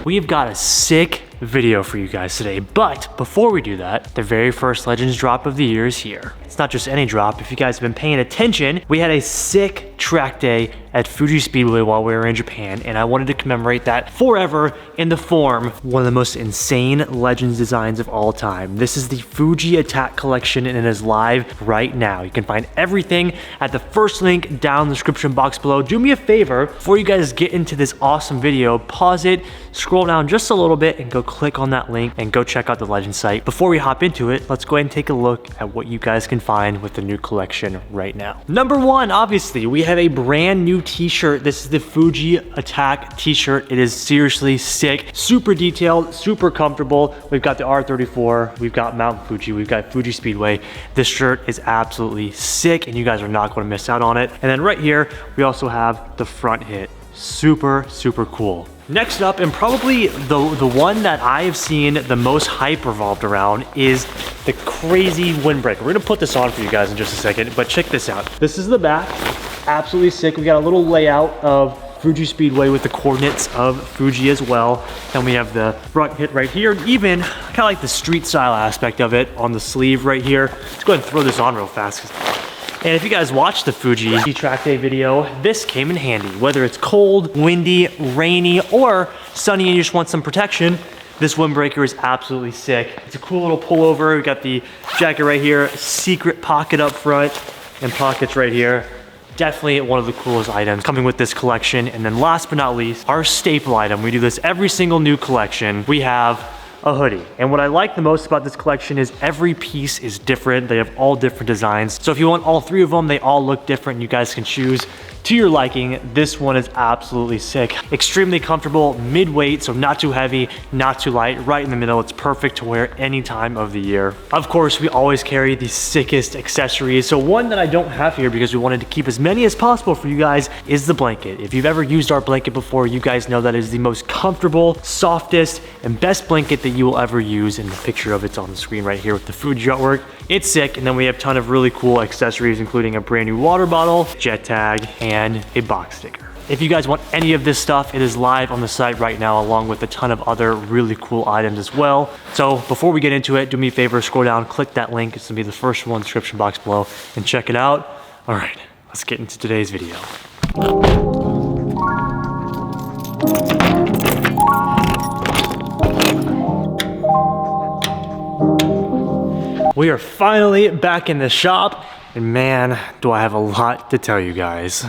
we've got a sick video for you guys today. But before we do that, the very first Legends drop of the year is here. It's not just any drop. If you guys have been paying attention, we had a sick track day at Fuji Speedway while we were in Japan, and I wanted to commemorate that forever in the form one of the most insane Legends designs of all time. This is the Fuji Attack Collection, and it is live right now. You can find everything at the first link down in the description box below. Do me a favor, before you guys get into this awesome video, pause it, scroll down just a little bit, and go click on that link and go check out the Legends site. Before we hop into it, let's go ahead and take a look at what you guys can find with the new collection right now. Number one, obviously, we have a brand new t-shirt. This is the Fuji Attack t-shirt. It is seriously sick, super detailed, super comfortable. We've got the R34, we've got Mount Fuji, we've got Fuji Speedway. This shirt is absolutely sick, and you guys are not going to miss out on it. And then right here, we also have the front hit. Super, super cool. Next up, and probably the one that I have seen the most hype revolved around, is the crazy windbreaker. We're gonna put this on for you guys in just a second, but check this out. This is the back, absolutely sick. We got a little layout of Fuji Speedway with the coordinates of Fuji as well. Then we have the front hit right here, even kind of like the street style aspect of it on the sleeve right here. Let's go ahead and throw this on real fast. And if you guys watched the Fuji track day video, this came in handy. Whether it's cold, windy, rainy, or sunny and you just want some protection, this windbreaker is absolutely sick. It's a cool little pullover. We got the jacket right here, secret pocket up front, and pockets right here. Definitely one of the coolest items coming with this collection. And then last but not least, our staple item. We do this every single new collection. We have a hoodie. And what I like the most about this collection is every piece is different. They have all different designs. So if you want all three of them, they all look different. You guys can choose to your liking. This one is absolutely sick. Extremely comfortable, mid-weight, so not too heavy, not too light, right in the middle. It's perfect to wear any time of the year. Of course, we always carry the sickest accessories. So one that I don't have here because we wanted to keep as many as possible for you guys is the blanket. If you've ever used our blanket before, you guys know that is the most comfortable, softest, and best blanket that you will ever use. And the picture of it's on the screen right here with the Fuji artwork. It's sick. And then we have a ton of really cool accessories, including a brand new water bottle, jet tag, and a box sticker. If you guys want any of this stuff, it is live on the site right now, along with a ton of other really cool items as well. So before we get into it, do me a favor, scroll down, click that link. It's gonna be the first one in the description box below, and check it out. All right, let's get into today's video. We are finally back in the shop, and man, do I have a lot to tell you guys.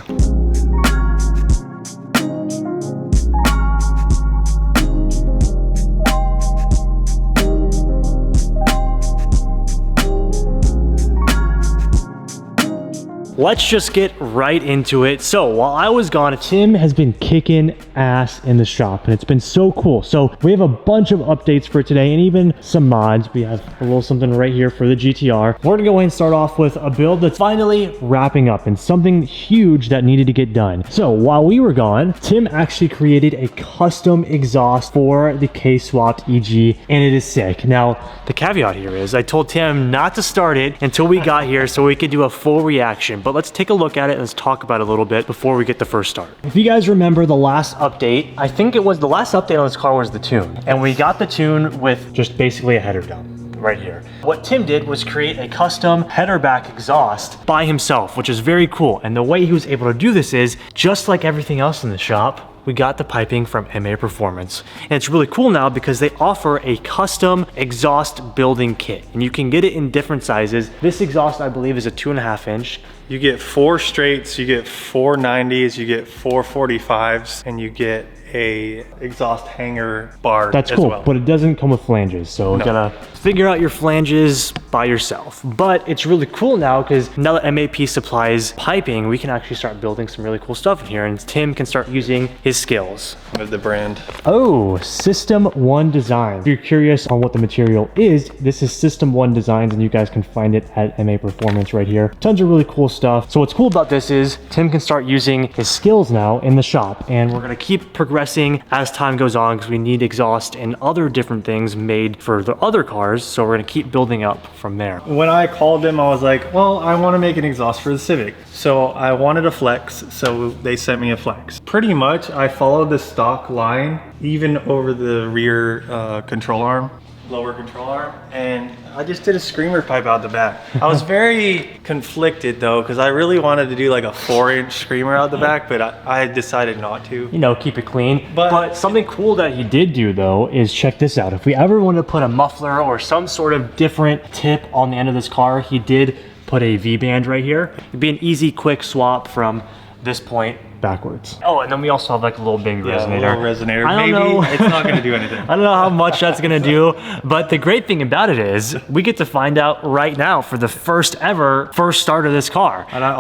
Let's just get right into it. So while I was gone, Tim has been kicking ass in the shop, and it's been so cool. So we have a bunch of updates for today, and even some mods. We have a little something right here for the GTR. We're gonna go ahead and start off with a build that's finally wrapping up, and something huge that needed to get done. So while we were gone, Tim actually created a custom exhaust for the K Swapped EG, and it is sick. Now, the caveat here is I told Tim not to start it until we got here so we could do a full reaction. But let's take a look at it and let's talk about it a little bit before we get the first start. If you guys remember the last update, I think it was the last update on this car was the tune. And we got the tune with just basically a header dump right here. What Tim did was create a custom header back exhaust by himself, which is very cool. And the way he was able to do this is, just like everything else in the shop, we got the piping from APR Performance. And it's really cool now because they offer a custom exhaust building kit, and you can get it in different sizes. This exhaust, I believe, is a 2.5 inch. You get 4 straights, you get 4 90s, you get 4 45s, and you get a exhaust hanger bar. That's cool, well. But it doesn't come with flanges, so you gotta figure out your flanges by yourself. But it's really cool now because now that MAP supplies piping, we can actually start building some really cool stuff in here, and Tim can start using his skills. With the brand. Oh, System 1 Designs. If you're curious on what the material is, this is System 1 Designs, and you guys can find it at MA Performance right here. Tons of really cool stuff. So what's cool about this is Tim can start using his skills now in the shop, and we're gonna keep progressing as time goes on because we need exhaust and other different things made for the other cars. So we're gonna keep building up from there. When I called them, I was like, well, I want to make an exhaust for the Civic. So I wanted a flex, so they sent me a flex. Pretty much, I followed the stock line, even over the rear control arm, lower control arm, and I just did a screamer pipe out the back. I was very conflicted though, because I really wanted to do like a 4-inch screamer out the back, but I decided not to. You know, keep it clean. But something cool that he did do though is check this out. If we ever want to put a muffler or some sort of different tip on the end of this car, he did put a V-band right here. It'd be an easy, quick swap from this point backwards. Oh, and then we also have like a little big resonator. A little resonator. Maybe it's not gonna do anything. I don't know how much that's gonna do, but the great thing about it is we get to find out right now for the first start of this car. And I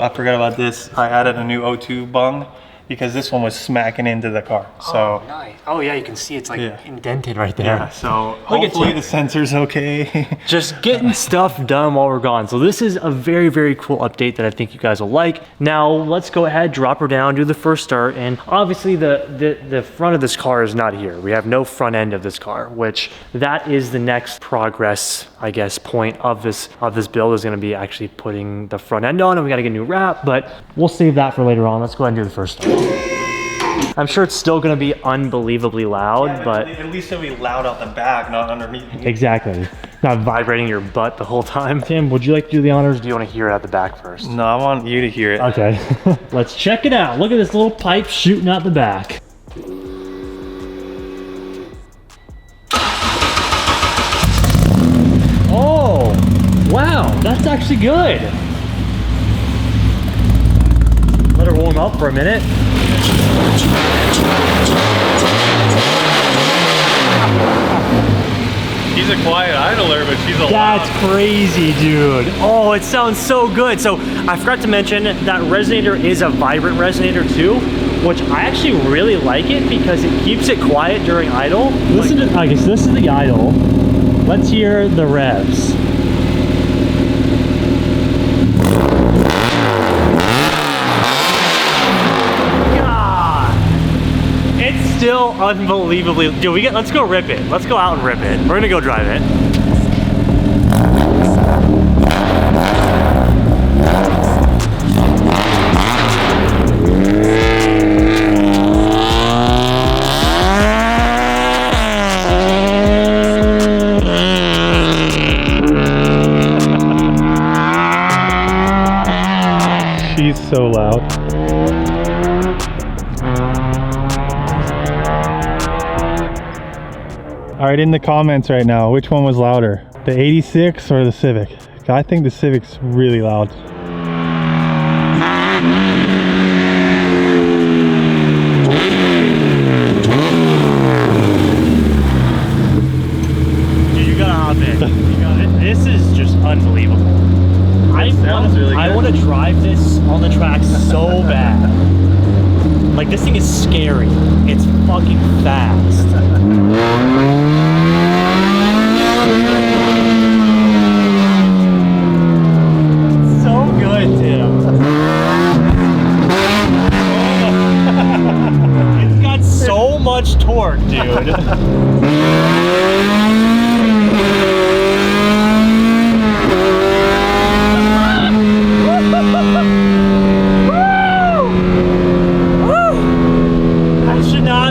forgot about this. I added a new O2 bung because this one was smacking into the car. So nice. Oh yeah, you can see it's like indented right there. Yeah, so hopefully the sensor's okay. Just getting stuff done while we're gone. So this is a very, very cool update that I think you guys will like. Now let's go ahead, drop her down, do the first start. And obviously the front of this car is not here. We have no front end of this car, which that is the next progress, I guess, point of this build is gonna be actually putting the front end on, and we gotta get a new wrap, but we'll save that for later on. Let's go ahead and do the first start. I'm sure it's still gonna be unbelievably loud, but at least it'll be loud out the back, not underneath. Exactly. Not vibrating your butt the whole time. Tim, would you like to do the honors, or do you want to hear it at the back first? No, I want you to hear it. Okay. Let's check it out. Look at this little pipe shooting out the back. Oh, wow, that's actually good. Let her warm up for a minute. She's a quiet idler, but she's a That's loud. crazy, dude. Oh, it sounds so good. So I forgot to mention that resonator is a vibrant resonator too, which I actually really like it because it keeps it quiet during idle. Listen to, I guess this is the idle. Let's hear the revs. It's still unbelievably, dude, let's go rip it. Let's go out and rip it. We're gonna go drive it. She's so loud. All right, in the comments right now, which one was louder? The 86 or the Civic? I think the Civic's really loud. Dude, you gotta hop in. This is just unbelievable. I want to drive this on the track so bad. Like, this thing is scary. It's fucking fast. So good, Tim. It's got so much torque, dude.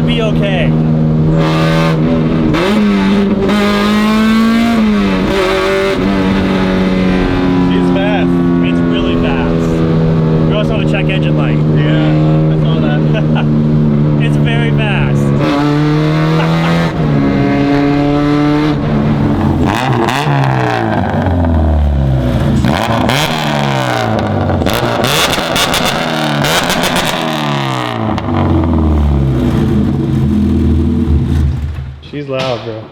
Be okay. She's fast. It's really fast. We also have a check engine light. Yeah, I saw that. It's very fast. She's loud, bro.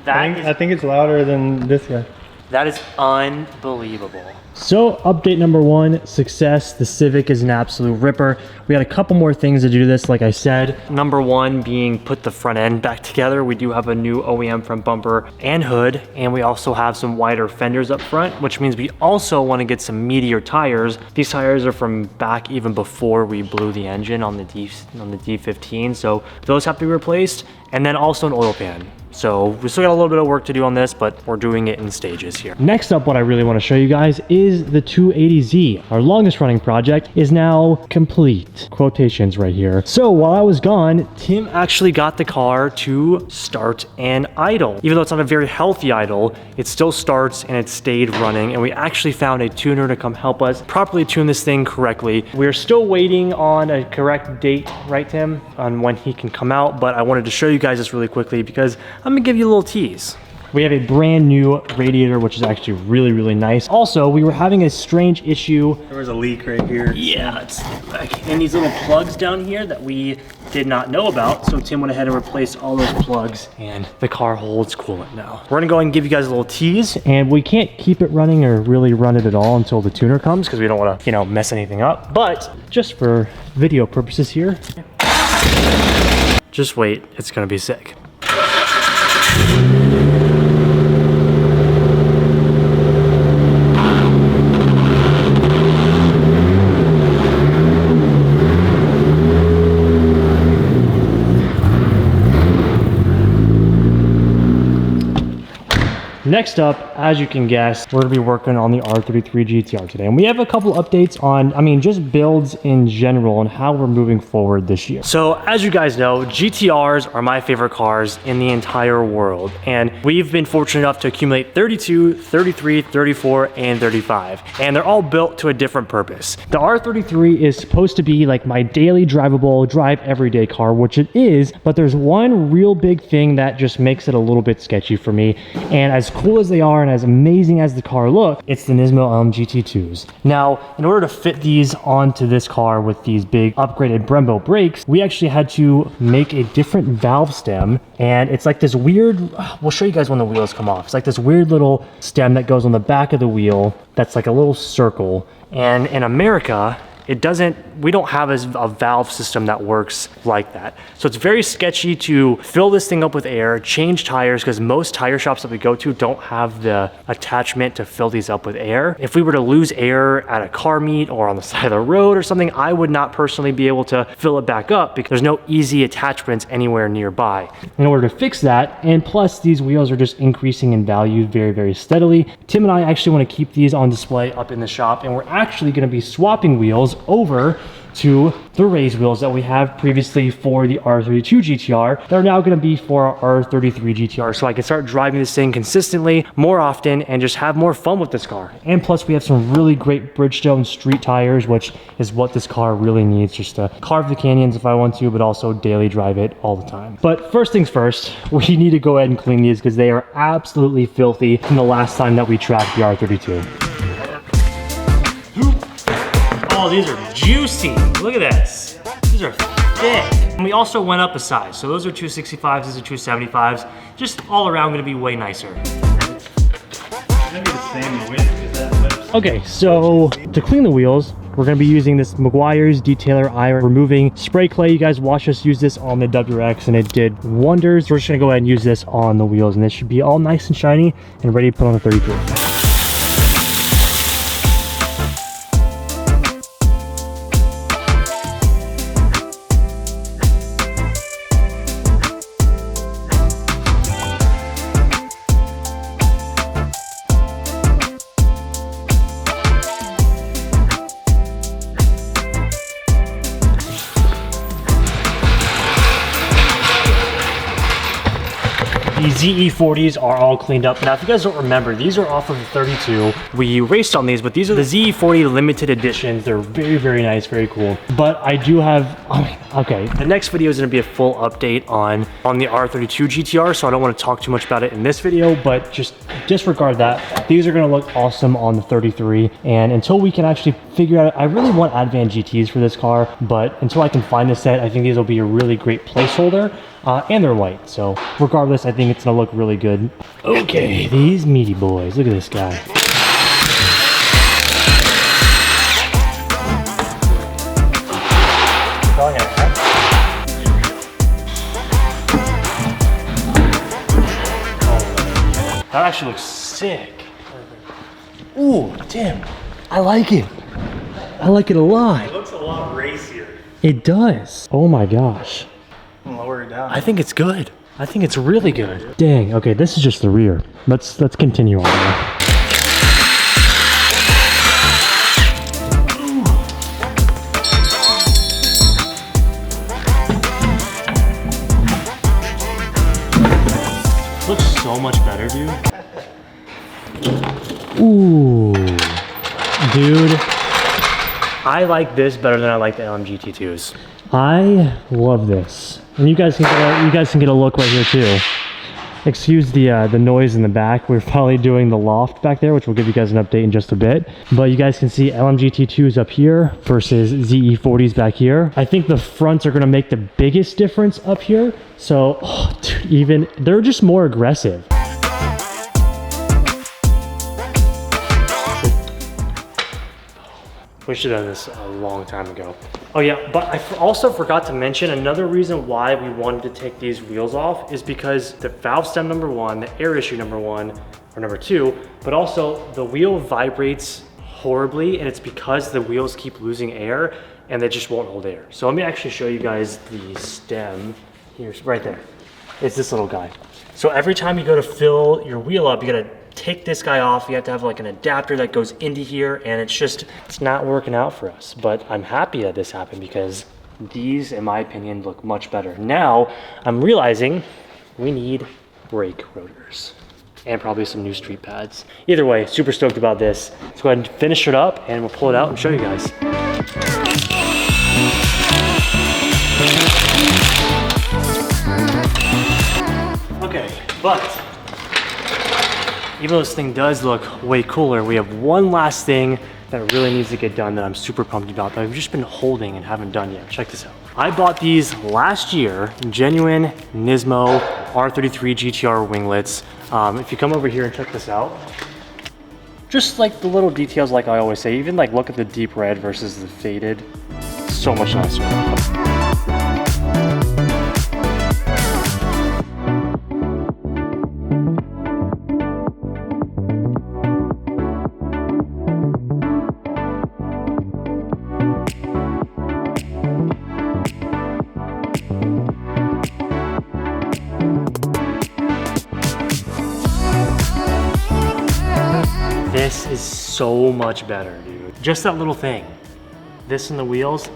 That I think it's louder than this guy. That is unbelievable. So update number one, success. The Civic is an absolute ripper. We had a couple more things to do to this, like I said. Number one being put the front end back together. We do have a new OEM front bumper and hood, and we also have some wider fenders up front, which means we also want to get some meatier tires. These tires are from back even before we blew the engine on the D15, so those have to be replaced, and then also an oil pan. So we still got a little bit of work to do on this, but we're doing it in stages here. Next up, what I really want to show you guys is the 280Z. Our longest running project is now complete. Quotations right here. So while I was gone, Tim actually got the car to start and idle. Even though it's not a very healthy idle, it still starts and it stayed running. And we actually found a tuner to come help us properly tune this thing correctly. We're still waiting on a correct date, right, Tim, on when he can come out. But I wanted to show you guys this really quickly because I'm gonna give you a little tease. We have a brand new radiator, which is actually really, really nice. Also, we were having a strange issue. There was a leak right here. Yeah, it's like in these little plugs down here that we did not know about. So Tim went ahead and replaced all those plugs and the car holds coolant now. We're gonna go ahead and give you guys a little tease, and we can't keep it running or really run it at all until the tuner comes because we don't wanna, you know, mess anything up. But just for video purposes here, just wait, it's gonna be sick. Next up, as you can guess, we're gonna be working on the R33 GTR today. And we have a couple updates on, just builds in general and how we're moving forward this year. So as you guys know, GTRs are my favorite cars in the entire world. And we've been fortunate enough to accumulate 32, 33, 34, and 35. And they're all built to a different purpose. The R33 is supposed to be like my daily drivable, drive everyday car, which it is, but there's one real big thing that just makes it a little bit sketchy for me. And as cool as they are and as amazing as the car looks, it's the Nismo GT2s. Now, in order to fit these onto this car with these big upgraded Brembo brakes, we actually had to make a different valve stem, and it's like this weird, we'll show you guys when the wheels come off. It's like this weird little stem that goes on the back of the wheel that's like a little circle. And in America, we don't have a valve system that works like that. So it's very sketchy to fill this thing up with air, change tires, because most tire shops that we go to don't have the attachment to fill these up with air. If we were to lose air at a car meet or on the side of the road or something, I would not personally be able to fill it back up because there's no easy attachments anywhere nearby. In order to fix that, and plus these wheels are just increasing in value very, very steadily, Tim and I actually want to keep these on display up in the shop, and we're actually going to be swapping wheels over to the raised wheels that we have previously for the R32 GTR. They're now going to be for our R33 GTR, so I can start driving this thing consistently more often and just have more fun with this car. And plus we have some really great Bridgestone street tires, which is what this car really needs, just to carve the canyons if I want to, but also daily drive it all the time. But first things first, we need to go ahead and clean these because they are absolutely filthy from the last time that we tracked the R32. Oh, these are juicy. Look at this. These are thick. And we also went up a size. So those are 265s, these are 275s. Just all around gonna be way nicer. Okay, so to clean the wheels, we're gonna be using this Meguiar's Detailer Iron Removing Spray Clay. You guys watched us use this on the WRX and it did wonders. We're just gonna go ahead and use this on the wheels and this should be all nice and shiny and ready to put on the 33. The ZE40s are all cleaned up. Now, if you guys don't remember, these are off of the 32. We raced on these, but these are the ZE40 limited editions. They're very, very nice, very cool. But I do have, okay. The next video is gonna be a full update on the R32 GTR, so I don't wanna talk too much about it in this video, but just disregard that. These are gonna look awesome on the 33, and until we can actually figure out, I really want Advan GTs for this car, but until I can find the set, I think these will be a really great placeholder. And they're white, so regardless, I think it's gonna look really good. Okay, these meaty boys. Look at this guy. That actually looks sick. Ooh, damn. I like it. I like it a lot. It looks a lot racier. It does. Oh my gosh. Lower it down. I think it's good. I think it's really good. Dang, okay, this is just the rear. Let's continue on there. Looks so much better, dude. Ooh, dude. I like this better than I like the LMGT2s. I love this, and you guys can get a look right here too. Excuse the noise in the back. We're probably doing the loft back there, which we'll give you guys an update in just a bit. But you guys can see LMGT2s up here versus ZE40s back here. I think the fronts are gonna make the biggest difference up here. So, oh, dude, they're just more aggressive. We should have done this a long time ago. Oh yeah, but I also forgot to mention another reason why we wanted to take these wheels off is because the valve stem number one, the air issue number one, or number two, but also the wheel vibrates horribly, and it's because the wheels keep losing air and they just won't hold air. So let me actually show you guys the stem. Here's right there. It's this little guy. So every time you go to fill your wheel up, you gotta take this guy off. You have to have like an adapter that goes into here, and it's not working out for us. But I'm happy that this happened because these, in my opinion, look much better. Now I'm realizing we need brake rotors and probably some new street pads. Either way, super stoked about this. Let's go ahead and finish it up and we'll pull it out and show you guys. Okay, but even though this thing does look way cooler, we have one last thing that really needs to get done that I'm super pumped about that I've just been holding and haven't done yet. Check this out. I bought these last year, genuine Nismo R33 GTR winglets. If you come over here and check this out, just like the little details, like I always say, even like look at the deep red versus the faded, so much nicer. This is so much better, dude. Just that little thing. This and the wheels,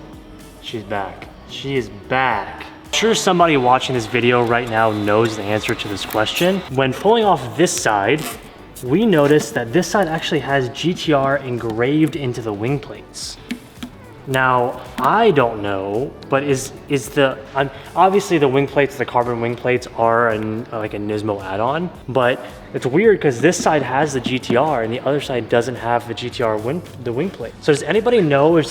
she's back. She is back. I'm sure somebody watching this video right now knows the answer to this question. When pulling off this side, we noticed that this side actually has GTR engraved into the wing plates. Now, I don't know, but obviously the wing plates, the carbon wing plates are like a Nismo add-on, but it's weird because this side has the GTR and the other side doesn't have the GTR wing plate. So does anybody know, is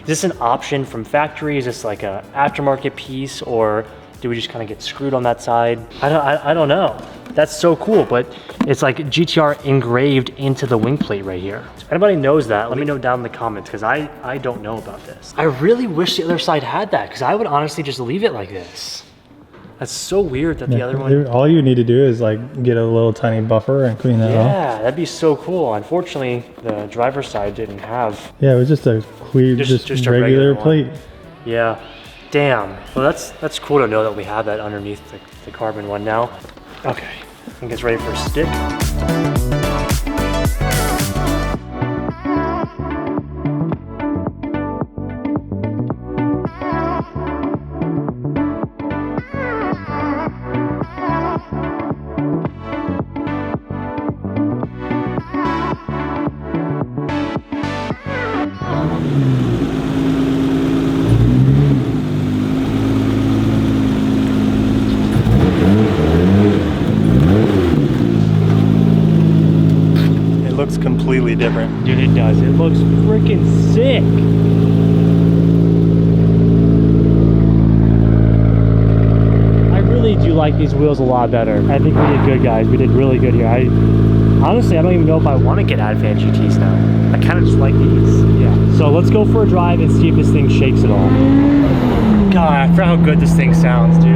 this an option from factory? Is this like a aftermarket piece, or do we just kind of get screwed on that side? I don't know. That's so cool, but it's like GTR engraved into the wing plate right here. If anybody knows that, let me know down in the comments, because I don't know about this. I really wish the other side had that, because I would honestly just leave it like this. That's so weird that the other one... All you need to do is like get a little tiny buffer and clean that off. Yeah, that'd be so cool. Unfortunately, the driver's side didn't have... Yeah, it was just a clear, just a regular plate. Yeah, damn. Well, that's cool to know that we have that underneath the carbon one now. Okay, I think it's ready for a stick. Completely different. Dude, it does. It looks freaking sick. I really do do like these wheels a lot better. I think we did good, guys. We did really good here. Honestly, I don't even know if I want to get Advan GTs now. I kind of just like these. Yeah. So let's go for a drive and see if this thing shakes at all. God, I forgot how good this thing sounds, dude.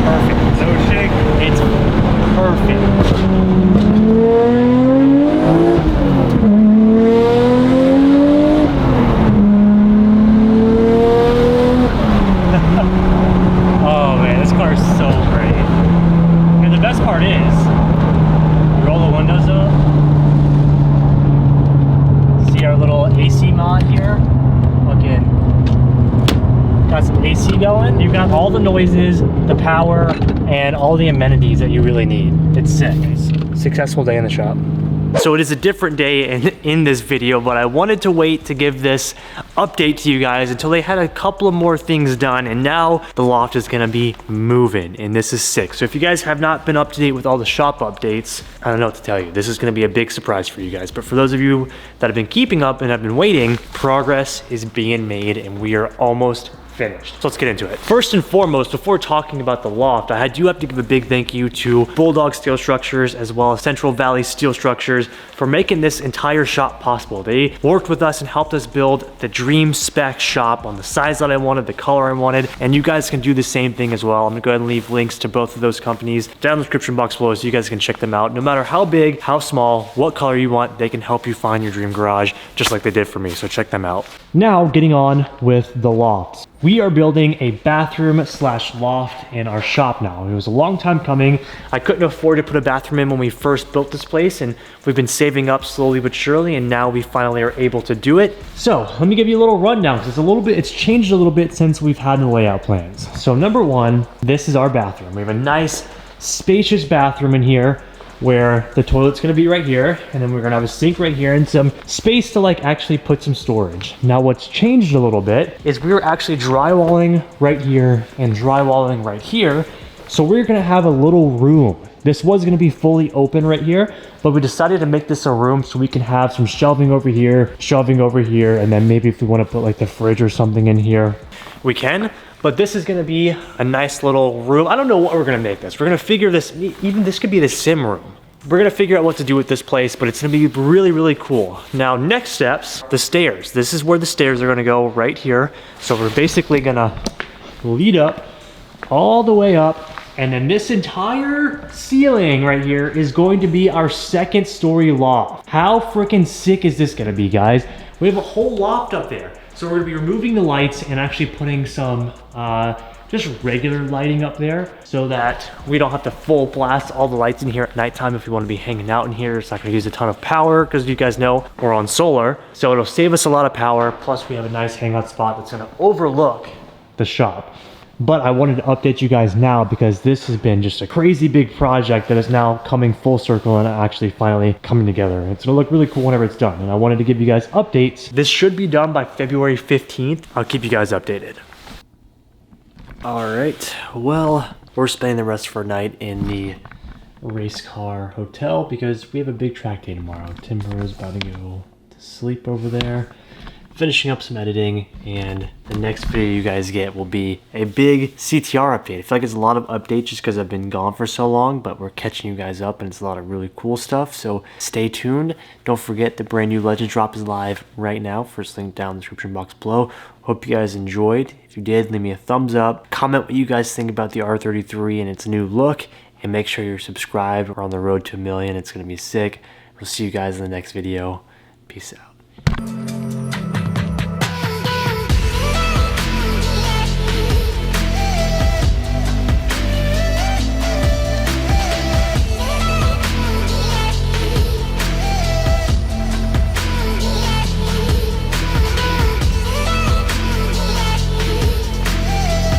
Perfect. No shake. It's perfect. Oh man, this car is so great. And the best part is, roll the windows up. See our little AC mod here? Again, got some AC going. You've got all the noises, the power, and all the amenities that you really need. It's sick. Successful day in the shop. So it is a different day in this video, but I wanted to wait to give this update to you guys until they had a couple of more things done, and now the loft is gonna be moving, and this is sick. So if you guys have not been up to date with all the shop updates, I don't know what to tell you. This is gonna be a big surprise for you guys, but for those of you that have been keeping up and have been waiting, progress is being made, and we are almost finished. So let's get into it. First and foremost, before talking about the loft, I do have to give a big thank you to Bulldog Steel Structures as well as Central Valley Steel Structures for making this entire shop possible. They worked with us and helped us build the dream spec shop on the size that I wanted, the color I wanted, and you guys can do the same thing as well. I'm gonna go ahead and leave links to both of those companies down in the description box below so you guys can check them out. No matter how big, how small, what color you want, they can help you find your dream garage just like they did for me, so check them out. Now, getting on with the lofts. We are building a bathroom slash loft in our shop now. It was a long time coming. I couldn't afford to put a bathroom in when we first built this place, and we've been saving up slowly but surely, and now we finally are able to do it. So let me give you a little rundown because it's changed a little bit since we've had the layout plans. So number one, this is our bathroom. We have a nice spacious bathroom in here where the toilet's gonna be right here, and then we're gonna have a sink right here and some space to like actually put some storage. Now what's changed a little bit is we were actually drywalling right here and drywalling right here. So we're gonna have a little room. This was gonna be fully open right here, but we decided to make this a room so we can have some shelving over here, and then maybe if we wanna put like the fridge or something in here, we can. But this is gonna be a nice little room. I don't know what we're gonna make this. We're gonna figure this, even this could be the sim room. We're gonna figure out what to do with this place, but it's gonna be really, really cool. Now, next steps, the stairs. This is where the stairs are gonna go right here. So we're basically gonna lead up all the way up, and then this entire ceiling right here is going to be our second story loft. How freaking sick is this gonna be, guys? We have a whole loft up there. So we're gonna be removing the lights and actually putting some just regular lighting up there so that we don't have to full blast all the lights in here at nighttime if we want to be hanging out in here. It's not gonna use a ton of power because you guys know we're on solar. So it'll save us a lot of power. Plus we have a nice hangout spot that's gonna overlook the shop. But I wanted to update you guys now because this has been just a crazy big project that is now coming full circle and actually finally coming together. It's gonna look really cool whenever it's done. And I wanted to give you guys updates. This should be done by February 15th. I'll keep you guys updated. All right, well, we're spending the rest of our night in the race car hotel because we have a big track day tomorrow. Timber is about to go to sleep over there, finishing up some editing, and the next video you guys get will be a big CTR update. I feel like it's a lot of updates just because I've been gone for so long, but we're catching you guys up and it's a lot of really cool stuff, so stay tuned. Don't forget the brand new Legends drop is live right now. First link down in the description box below. Hope you guys enjoyed. If you did, leave me a thumbs up. Comment what you guys think about the R33 and its new look, and make sure you're subscribed. We're on the road to 1 million. It's gonna be sick. We'll see you guys in the next video. Peace out.